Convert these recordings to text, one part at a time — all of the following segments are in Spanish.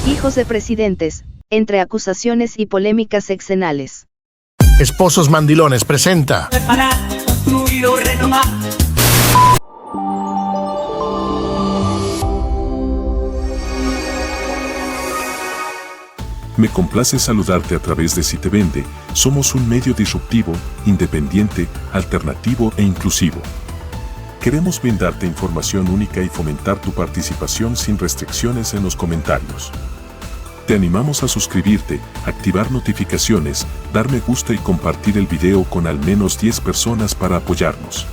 Hijos de presidentes, entre acusaciones y polémicas sexenales. Esposos Mandilones presenta. Me complace saludarte a través de Si Te Vende. Somos un medio disruptivo, independiente, alternativo e inclusivo. Queremos brindarte información única y fomentar tu participación sin restricciones en los comentarios. Te animamos a suscribirte, activar notificaciones, dar me gusta y compartir el video con al menos 10 personas para apoyarnos.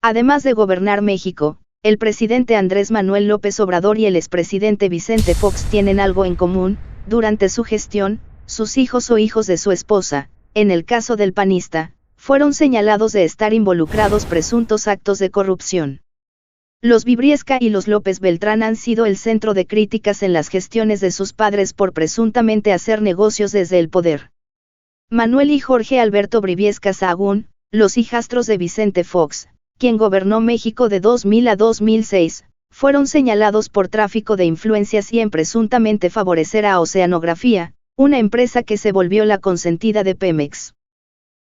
Además de gobernar México, el presidente Andrés Manuel López Obrador y el expresidente Vicente Fox tienen algo en común. Durante su gestión, sus hijos o hijos de su esposa, en el caso del panista, fueron señalados de estar involucrados presuntos actos de corrupción. Los Vibriesca y los López Beltrán han sido el centro de críticas en las gestiones de sus padres por presuntamente hacer negocios desde el poder. Manuel y Jorge Alberto Briviesca Sahagún, los hijastros de Vicente Fox, quien gobernó México de 2000 a 2006, fueron señalados por tráfico de influencias y en presuntamente favorecer a Oceanografía, una empresa que se volvió la consentida de Pemex.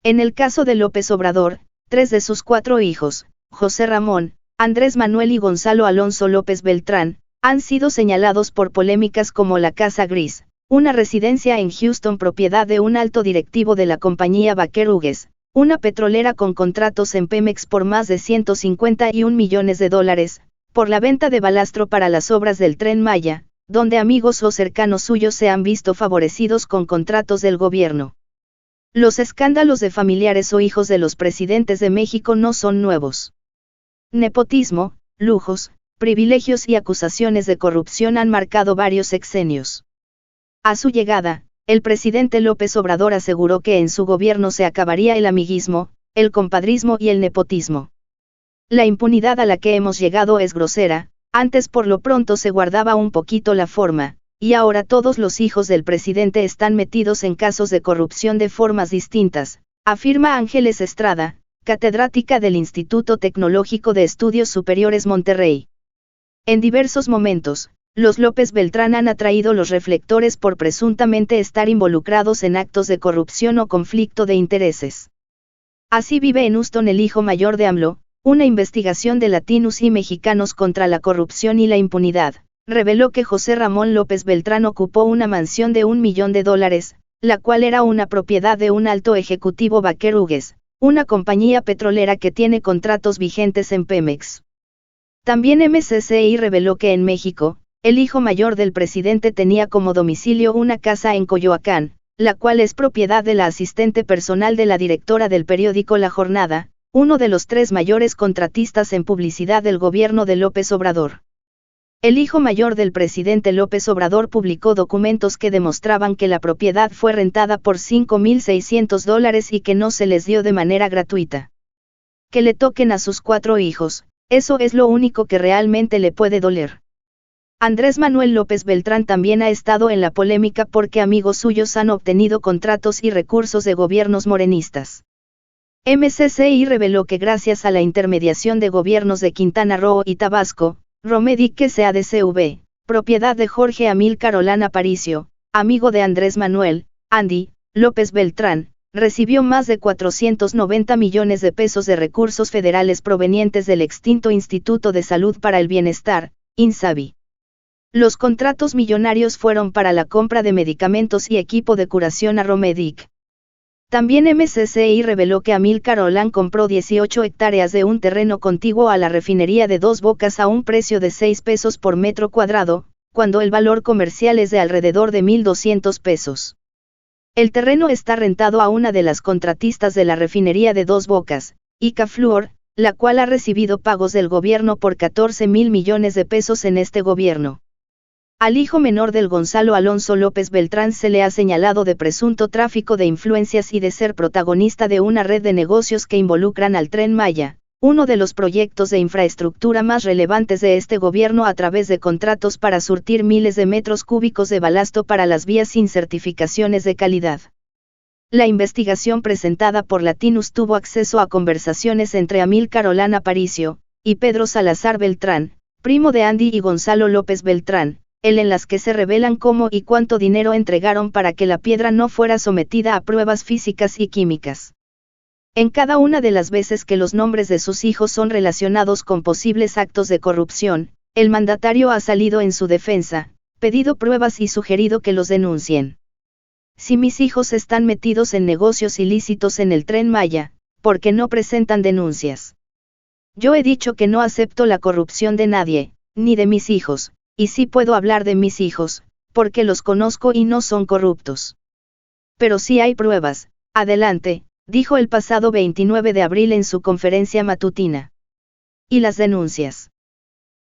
En el caso de López Obrador, 3 de sus 4 hijos, José Ramón, Andrés Manuel y Gonzalo Alonso López Beltrán, han sido señalados por polémicas como la Casa Gris, una residencia en Houston propiedad de un alto directivo de la compañía Baker Hughes, una petrolera con contratos en Pemex por más de 151 millones de dólares, por la venta de balastro para las obras del Tren Maya, donde amigos o cercanos suyos se han visto favorecidos con contratos del gobierno. Los escándalos de familiares o hijos de los presidentes de México no son nuevos. Nepotismo, lujos, privilegios y acusaciones de corrupción han marcado varios sexenios. A su llegada, el presidente López Obrador aseguró que en su gobierno se acabaría el amiguismo, el compadrismo y el nepotismo. La impunidad a la que hemos llegado es grosera. Antes por lo pronto se guardaba un poquito la forma, y ahora todos los hijos del presidente están metidos en casos de corrupción de formas distintas, afirma Ángeles Estrada, catedrática del Instituto Tecnológico de Estudios Superiores Monterrey. En diversos momentos, los López Beltrán han atraído los reflectores por presuntamente estar involucrados en actos de corrupción o conflicto de intereses. Así vive en Houston el hijo mayor de AMLO. Una investigación de Latinos y Mexicanos contra la corrupción y la impunidad, reveló que José Ramón López Beltrán ocupó una mansión de $1 millón, la cual era una propiedad de un alto ejecutivo Baker Hughes, una compañía petrolera que tiene contratos vigentes en Pemex. También MCCI reveló que en México, el hijo mayor del presidente tenía como domicilio una casa en Coyoacán, la cual es propiedad de la asistente personal de la directora del periódico La Jornada, uno de los 3 mayores contratistas en publicidad del gobierno de López Obrador. El hijo mayor del presidente López Obrador publicó documentos que demostraban que la propiedad fue rentada por $5,600 y que no se les dio de manera gratuita. Que le toquen a sus 4 hijos, eso es lo único que realmente le puede doler. Andrés Manuel López Beltrán también ha estado en la polémica porque amigos suyos han obtenido contratos y recursos de gobiernos morenistas. MCCI reveló que gracias a la intermediación de gobiernos de Quintana Roo y Tabasco, Romedic SADCV, propiedad de Jorge Amílcar Olán Aparicio, amigo de Andrés Manuel, Andy, López Beltrán, recibió más de 490 millones de pesos de recursos federales provenientes del extinto Instituto de Salud para el Bienestar, INSABI. Los contratos millonarios fueron para la compra de medicamentos y equipo de curación a Romedic. También MCCI reveló que Amílcar Olán compró 18 hectáreas de un terreno contiguo a la refinería de Dos Bocas a un precio de 6 pesos por metro cuadrado, cuando el valor comercial es de alrededor de 1,200 pesos. El terreno está rentado a una de las contratistas de la refinería de Dos Bocas, Ica Fluor, la cual ha recibido pagos del gobierno por 14,000 millones de pesos en este gobierno. Al hijo menor del Gonzalo Alonso López Beltrán se le ha señalado de presunto tráfico de influencias y de ser protagonista de una red de negocios que involucran al Tren Maya, uno de los proyectos de infraestructura más relevantes de este gobierno a través de contratos para surtir miles de metros cúbicos de balasto para las vías sin certificaciones de calidad. La investigación presentada por Latinus tuvo acceso a conversaciones entre Amílcar Olán Aparicio y Pedro Salazar Beltrán, primo de Andy y Gonzalo López Beltrán, en las que se revelan cómo y cuánto dinero entregaron para que la piedra no fuera sometida a pruebas físicas y químicas. En cada una de las veces que los nombres de sus hijos son relacionados con posibles actos de corrupción, el mandatario ha salido en su defensa, pedido pruebas y sugerido que los denuncien. Si mis hijos están metidos en negocios ilícitos en el Tren Maya, ¿por qué no presentan denuncias? Yo he dicho que no acepto la corrupción de nadie, ni de mis hijos, y sí puedo hablar de mis hijos, porque los conozco y no son corruptos. Pero si hay pruebas, adelante, dijo el pasado 29 de abril en su conferencia matutina. ¿Y las denuncias?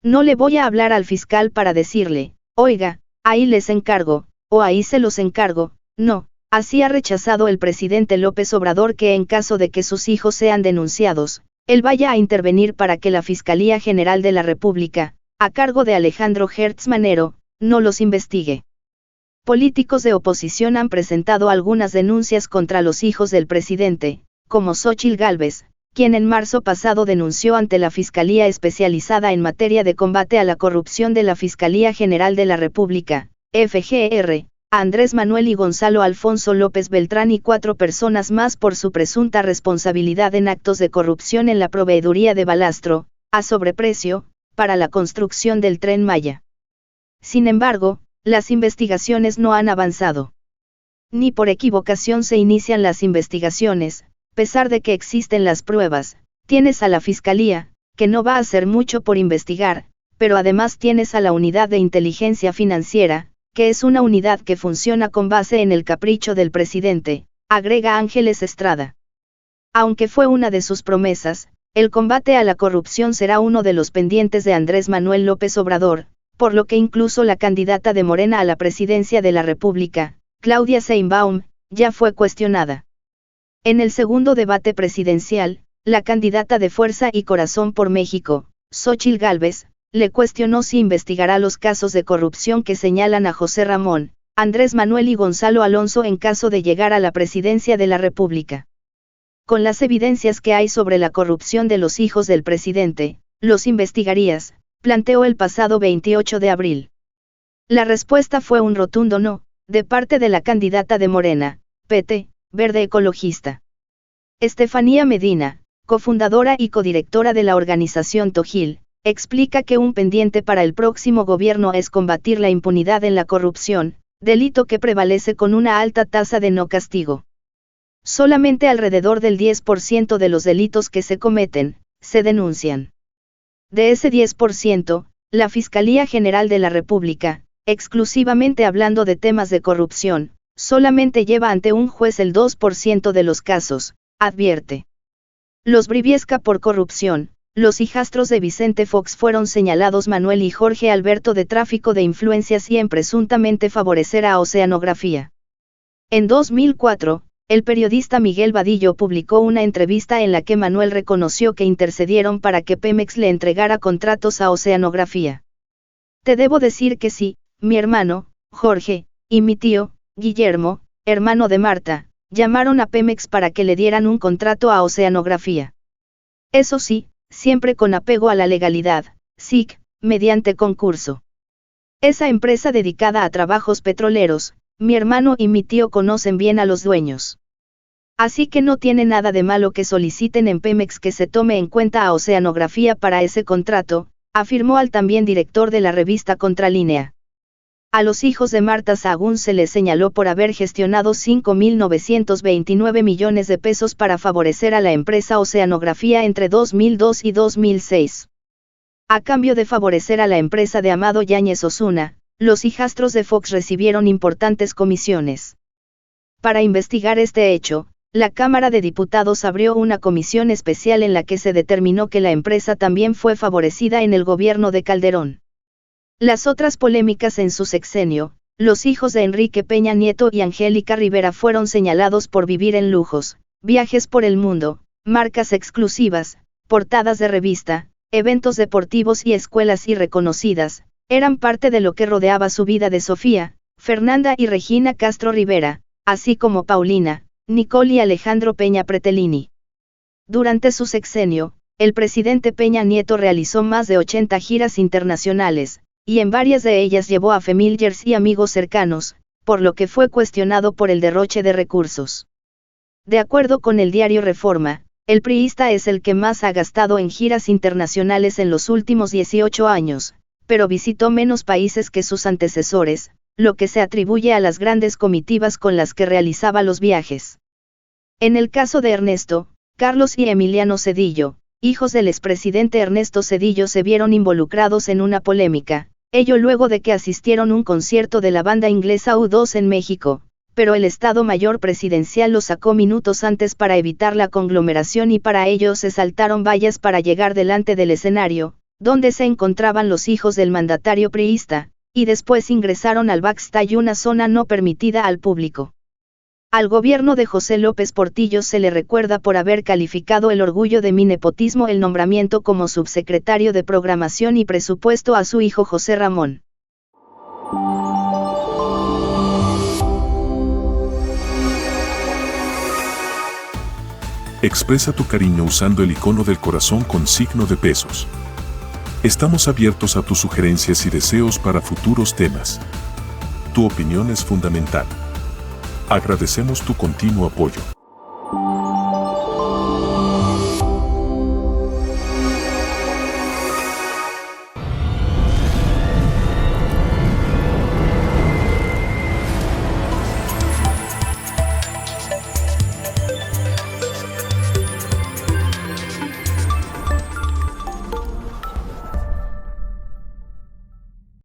No le voy a hablar al fiscal para decirle, oiga, ahí les encargo, o ahí se los encargo, no, así ha rechazado el presidente López Obrador que en caso de que sus hijos sean denunciados, él vaya a intervenir para que la Fiscalía General de la República, a cargo de Alejandro Gertz Manero, no los investigue. Políticos de oposición han presentado algunas denuncias contra los hijos del presidente, como Xóchitl Gálvez, quien en marzo pasado denunció ante la Fiscalía Especializada en Materia de Combate a la Corrupción de la Fiscalía General de la República, FGR, a Andrés Manuel y Gonzalo Alfonso López Beltrán y 4 personas más por su presunta responsabilidad en actos de corrupción en la proveeduría de balastro, a sobreprecio, para la construcción del Tren Maya. Sin embargo, las investigaciones no han avanzado. Ni por equivocación se inician las investigaciones, pesar de que existen las pruebas, tienes a la Fiscalía, que no va a hacer mucho por investigar, pero además tienes a la Unidad de Inteligencia Financiera, que es una unidad que funciona con base en el capricho del presidente, agrega Ángeles Estrada. Aunque fue una de sus promesas, el combate a la corrupción será uno de los pendientes de Andrés Manuel López Obrador, por lo que incluso la candidata de Morena a la presidencia de la República, Claudia Sheinbaum, ya fue cuestionada. En el segundo debate presidencial, la candidata de Fuerza y Corazón por México, Xóchitl Gálvez, le cuestionó si investigará los casos de corrupción que señalan a José Ramón, Andrés Manuel y Gonzalo Alonso en caso de llegar a la presidencia de la República. Con las evidencias que hay sobre la corrupción de los hijos del presidente, ¿los investigarías?, planteó el pasado 28 de abril. La respuesta fue un rotundo no, de parte de la candidata de Morena, PT, Verde Ecologista. Estefanía Medina, cofundadora y codirectora de la organización Tojil, explica que un pendiente para el próximo gobierno es combatir la impunidad en la corrupción, delito que prevalece con una alta tasa de no castigo. Solamente alrededor del 10% de los delitos que se cometen, se denuncian. De ese 10%, la Fiscalía General de la República, exclusivamente hablando de temas de corrupción, solamente lleva ante un juez el 2% de los casos, advierte. Los Briviesca por corrupción. Los hijastros de Vicente Fox fueron señalados Manuel y Jorge Alberto de tráfico de influencias y en presuntamente favorecer a Oceanografía. En 2004, el periodista Miguel Vadillo publicó una entrevista en la que Manuel reconoció que intercedieron para que Pemex le entregara contratos a Oceanografía. Te debo decir que sí, mi hermano, Jorge, y mi tío, Guillermo, hermano de Marta, llamaron a Pemex para que le dieran un contrato a Oceanografía. Eso sí, siempre con apego a la legalidad, SIC, mediante concurso. Esa empresa dedicada a trabajos petroleros, mi hermano y mi tío conocen bien a los dueños. Así que no tiene nada de malo que soliciten en Pemex que se tome en cuenta a Oceanografía para ese contrato, afirmó al también director de la revista Contralínea. A los hijos de Marta Sahagún se les señaló por haber gestionado 5.929 millones de pesos para favorecer a la empresa Oceanografía entre 2002 y 2006. A cambio de favorecer a la empresa de Amado Yáñez Osuna, los hijastros de Fox recibieron importantes comisiones. Para investigar este hecho, la Cámara de Diputados abrió una comisión especial en la que se determinó que la empresa también fue favorecida en el gobierno de Calderón. Las otras polémicas en su sexenio, los hijos de Enrique Peña Nieto y Angélica Rivera fueron señalados por vivir en lujos, viajes por el mundo, marcas exclusivas, portadas de revista, eventos deportivos y escuelas irreconocidas, eran parte de lo que rodeaba su vida de Sofía, Fernanda y Regina Castro Rivera, así como Paulina, Nicole y Alejandro Peña Pretelini. Durante su sexenio, el presidente Peña Nieto realizó más de 80 giras internacionales, y en varias de ellas llevó a familiares y amigos cercanos, por lo que fue cuestionado por el derroche de recursos. De acuerdo con el diario Reforma, el priista es el que más ha gastado en giras internacionales en los últimos 18 años, pero visitó menos países que sus antecesores, lo que se atribuye a las grandes comitivas con las que realizaba los viajes. En el caso de Ernesto, Carlos y Emiliano Zedillo, hijos del expresidente Ernesto Zedillo, se vieron involucrados en una polémica, ello luego de que asistieron a un concierto de la banda inglesa U2 en México, pero el Estado Mayor Presidencial los sacó minutos antes para evitar la conglomeración y para ello se saltaron vallas para llegar delante del escenario, donde se encontraban los hijos del mandatario priista, y después ingresaron al backstage, una zona no permitida al público. Al gobierno de José López Portillo se le recuerda por haber calificado el orgullo de mi nepotismo el nombramiento como subsecretario de Programación y Presupuesto a su hijo José Ramón. Expresa tu cariño usando el icono del corazón con signo de pesos. Estamos abiertos a tus sugerencias y deseos para futuros temas. Tu opinión es fundamental. Agradecemos tu continuo apoyo.